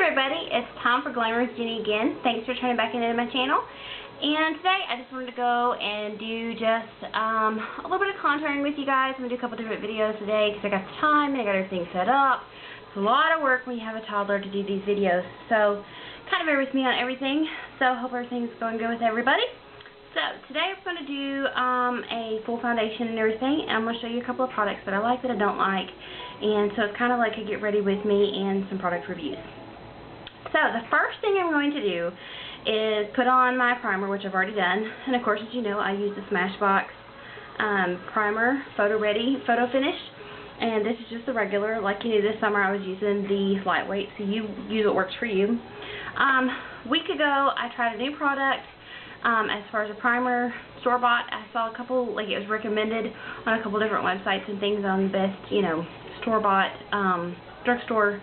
everybody, it's time for Glamorous Jenny again. Thanks for turning back into my channel. And today I just wanted to go and do just a little bit of contouring with you guys. I'm going to do a couple different videos today because I got the time and I got everything set up. It's a lot of work when you have a toddler to do these videos. So kind of bear with me on everything. So hope everything's going good with everybody. So today I'm going to do a full foundation and everything. And I'm going to show you a couple of products that I like, that I don't like. And so it's kind of like a get ready with me and some product reviews. So the first thing I'm going to do is put on my primer, which I've already done. And of course, as you know, I use the Smashbox primer, Photo Ready Photo Finish. And this is just the regular. Like you knew, this summer I was using the lightweight, so you use what works for you. A week ago, I tried a new product. As far as a primer, store-bought, I saw a couple, like it was recommended on a couple different websites and things on best, you know, store-bought drugstore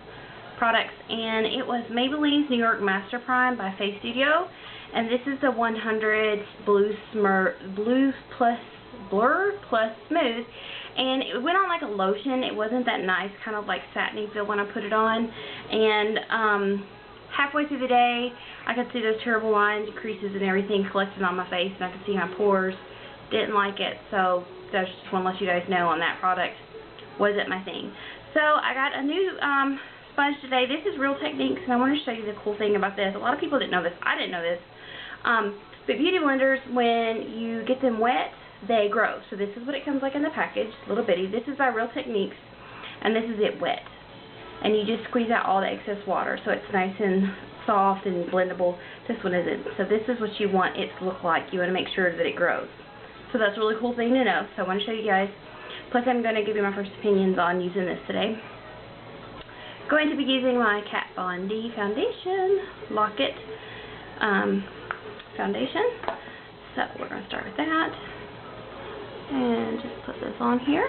products, and it was Maybelline's New York Master Prime by Face Studio, and this is the 100 Blur Plus Smooth, and it went on like a lotion. It wasn't that nice, kind of like satiny feel when I put it on, and halfway through the day, I could see those terrible lines, creases, and everything collecting on my face, and I could see my pores. Didn't like it, so that's just want to let you guys know on that product. Wasn't my thing. So I got a new sponge today. This is Real Techniques, and I want to show you the cool thing about this. A lot of people didn't know this. I didn't know this. But beauty blenders, when you get them wet, they grow. So this is what it comes like in the package, little bitty. This is by Real Techniques, and this is it wet. And you just squeeze out all the excess water, so it's nice and soft and blendable. This one isn't. So this is what you want it to look like. You want to make sure that it grows. So that's a really cool thing to know. So I want to show you guys. Plus I'm going to give you my first opinions on using this today. Going to be using my Kat Von D Foundation Lock-It foundation. So we're going to start with that. And just put this on here.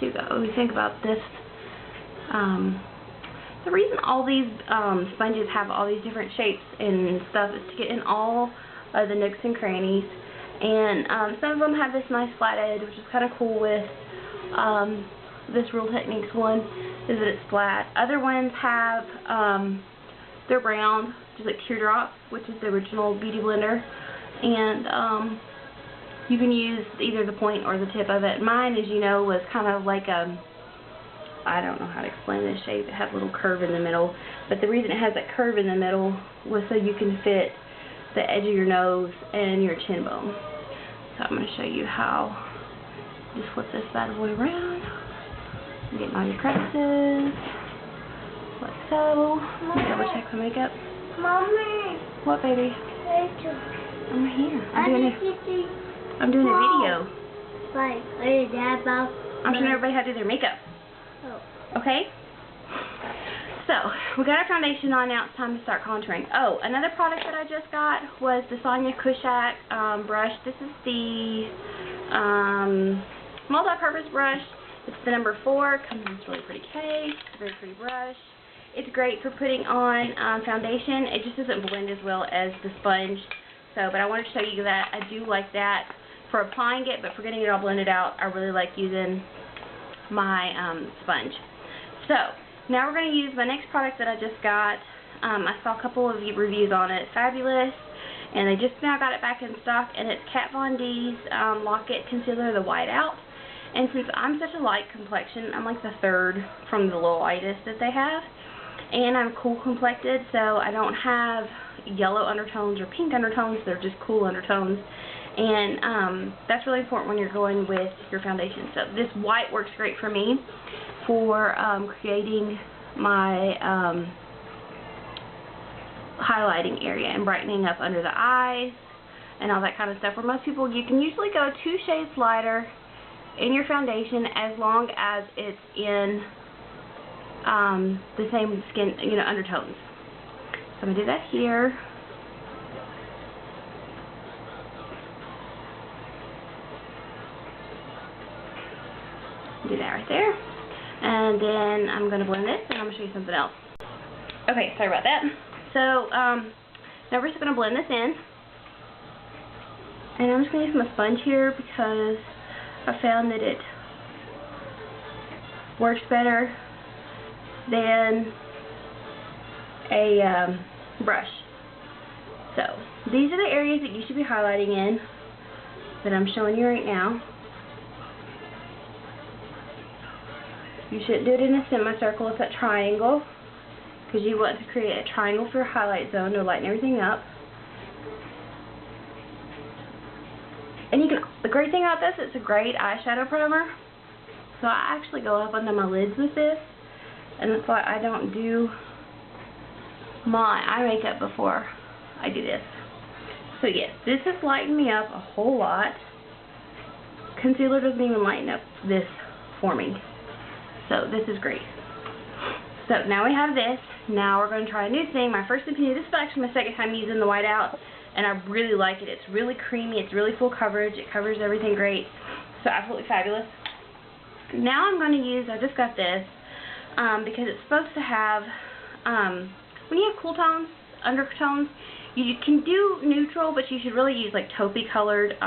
What we think about this. The reason all these sponges have all these different shapes and stuff is to get in all of the nooks and crannies. And some of them have this nice flat edge, which is kind of cool with this Real Techniques one, is that it's flat. Other ones have, they're round, just like teardrops, which is the original Beauty Blender. And you can use either the point or the tip of it. Mine, as you know, was kind of like a, I don't know how to explain this shape. It had a little curve in the middle. But the reason it has that curve in the middle was so you can fit the edge of your nose and your chin bone. So I'm going to show you how. Just flip this bad boy around. Getting all your crevices. Like so. Double check the makeup. Mommy. What, baby? I'm here. I'm doing a video. Right. I'm showing everybody how to do their makeup. Oh. Okay? So, we got our foundation on now. It's time to start contouring. Oh, another product that I just got was the Sonia Kashuk brush. This is the multi-purpose brush. It's the number 4. Comes in this really pretty case. It's a very pretty brush. It's great for putting on foundation. It just doesn't blend as well as the sponge. So, but I wanted to show you that. I do like that for applying it, but for getting it all blended out, I really like using my sponge. So, now we're going to use my next product that I just got. I saw a couple of reviews on it. Fabulous. And they just now got it back in stock, and it's Kat Von D's Lock-It Concealer, the White Out. And since I'm such a light complexion, I'm like the third from the lightest that they have. And I'm cool complected, so I don't have yellow undertones or pink undertones. They're just cool undertones. And that's really important when you're going with your foundation. So this white works great for me for creating my highlighting area and brightening up under the eyes and all that kind of stuff. For most people, you can usually go 2 shades lighter in your foundation as long as it's in the same skin, you know, undertones. So I'm going to do that here. Do that right there. And then I'm going to blend this, and I'm going to show you something else. Okay, sorry about that. So, now we're just going to blend this in. And I'm just going to use my sponge here because I found that it works better than a brush. So these are the areas that you should be highlighting in that I'm showing you right now. You shouldn't do it in a semicircle, it's a triangle, because you want to create a triangle for your highlight zone to lighten everything up. And you can, the great thing about this, it's a great eyeshadow primer. So I actually go up under my lids with this, and that's why I don't do my eye makeup before I do this. So yes, this has lightened me up a whole lot. Concealer doesn't even lighten up this for me. So this is great. So now we have this. Now we're going to try a new thing. My first opinion, this is actually my second time using the whiteout, and I really like it. It's really creamy. It's really full coverage. It covers everything great. So absolutely fabulous. Now I'm going to use, I just got this, because it's supposed to have, when you have cool tones, undertones, you can do neutral, but you should really use like taupey colored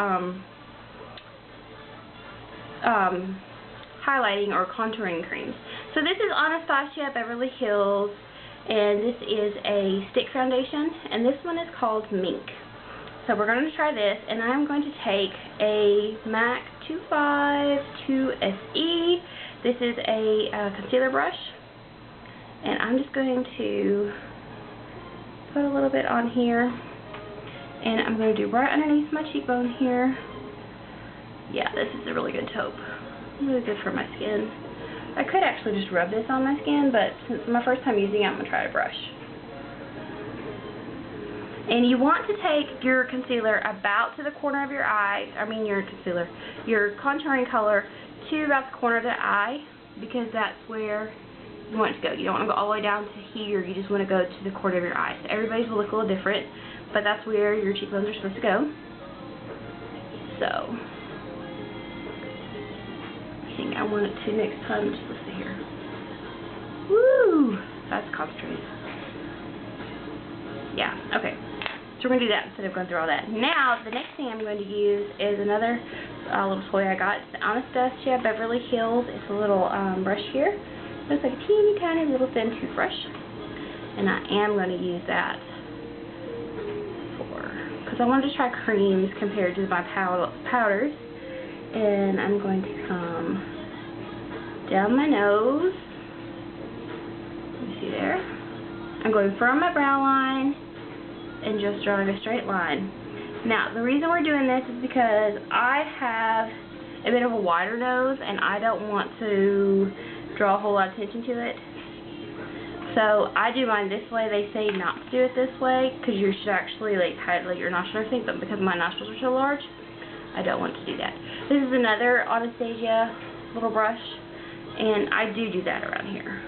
highlighting or contouring creams. So this is Anastasia Beverly Hills, and this is a stick foundation, and this one is called Mink. So we're going to try this, and I'm going to take a MAC 252 SE. This is a concealer brush, and I'm just going to put a little bit on here, and I'm going to do right underneath my cheekbone here. Yeah, this is a really good taupe. Really good for my skin. I could actually just rub this on my skin, but since it's my first time using it, I'm going to try a brush. And you want to take your concealer about to the corner of your eye, your contouring color to about the corner of the eye, because that's where you want it to go. You don't want to go all the way down to here, you just want to go to the corner of your eye. So everybody's will look a little different, but that's where your cheekbones are supposed to go. So I think I want it to next time, just listen here. Woo! That's concentrated. Yeah, okay. So we're going to do that instead of going through all that. Now, the next thing I'm going to use is another little toy I got. It's the Anastasia Beverly Hills. It's a little brush here. Looks like a teeny tiny little thin toothbrush. And I am going to use that because I wanted to try creams compared to my powders. And I'm going to come down my nose. You see there? I'm going from my brow line and just drawing a straight line. Now, the reason we're doing this is because I have a bit of a wider nose and I don't want to draw a whole lot of attention to it. So I do mine this way. They say not to do it this way because you should actually like highlight your nostrils and everything, but because my nostrils are so large, I don't want to do that. This is another Anastasia little brush, and I do that around here.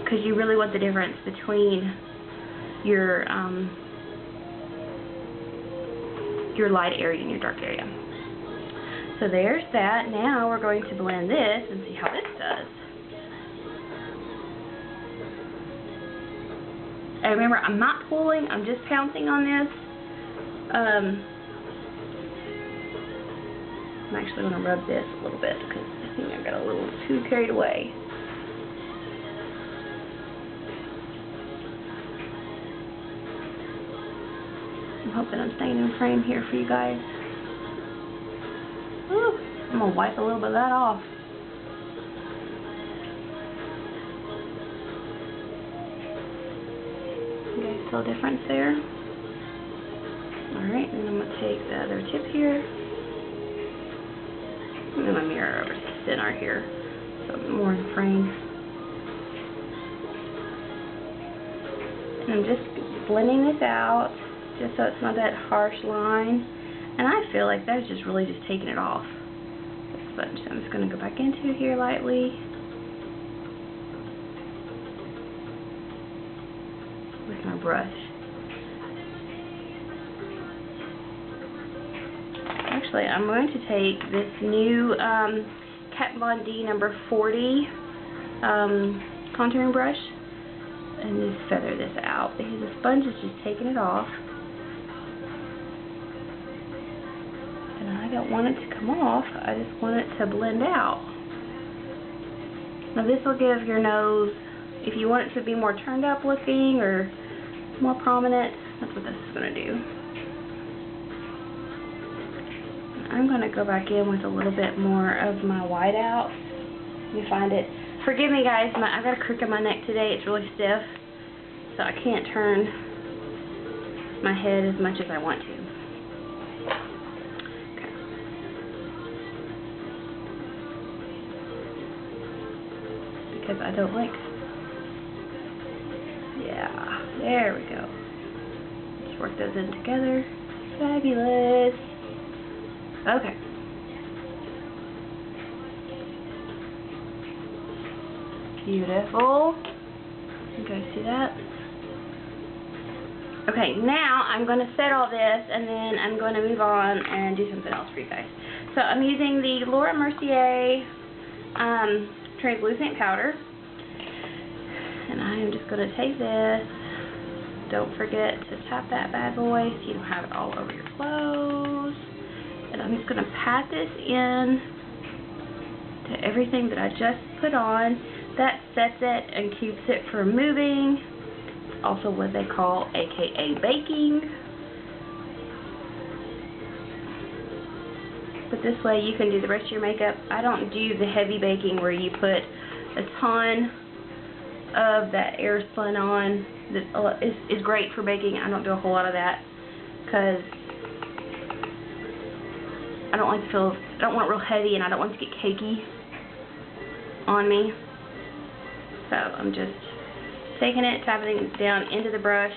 Because you really want the difference between your light area and your dark area. So there's that. Now we're going to blend this and see how this does. And remember, I'm not pulling, I'm just pouncing on this. I'm actually going to rub this a little bit because I think I got a little too carried away. I'm hoping I'm staying in frame here for you guys. Woo, I'm going to wipe a little bit of that off. You guys feel a difference there? Alright, and then I'm going to take the other tip here. And then my mirror over to center here, so I'm more in frame. And I'm just blending this out, just so it's not that harsh line. And I feel like that's just really just taking it off. The sponge. So I'm just going to go back into here lightly with my brush. Actually, I'm going to take this new Kat Von D number 40 contouring brush and just feather this out because the sponge is just taking it off. And I don't want it to come off. I just want it to blend out. Now this will give your nose, if you want it to be more turned up looking or more prominent, that's what this is going to do. I'm going to go back in with a little bit more of my whiteout. Let me find it. Forgive me guys, I've got a crook in my neck today. It's really stiff, so I can't turn my head as much as I want to. Because I don't like, yeah, there we go. Just work those in together. Fabulous. Okay. Beautiful. You guys see that? Okay, now I'm going to set all this and then I'm going to move on and do something else for you guys. So I'm using the Laura Mercier translucent powder, and I am just going to take this. Don't forget to tap that bad boy so you don't have it all over your clothes. And I'm just going to pat this in to everything that I just put on. That sets it and keeps it from moving. It's also what they call AKA baking. But this way you can do the rest of your makeup. I don't do the heavy baking where you put a ton of that air spun on. That is great for baking. I don't do a whole lot of that because I don't like to feel, I don't want it real heavy and I don't want it to get cakey on me. So I'm just taking it, tapping it down into the brush,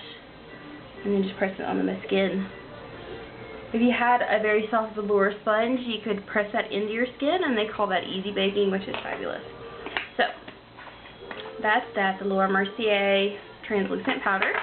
and then just pressing it onto my skin. If you had a very soft velour sponge, you could press that into your skin, and they call that easy baking, which is fabulous. So that's that, the Laura Mercier translucent powder.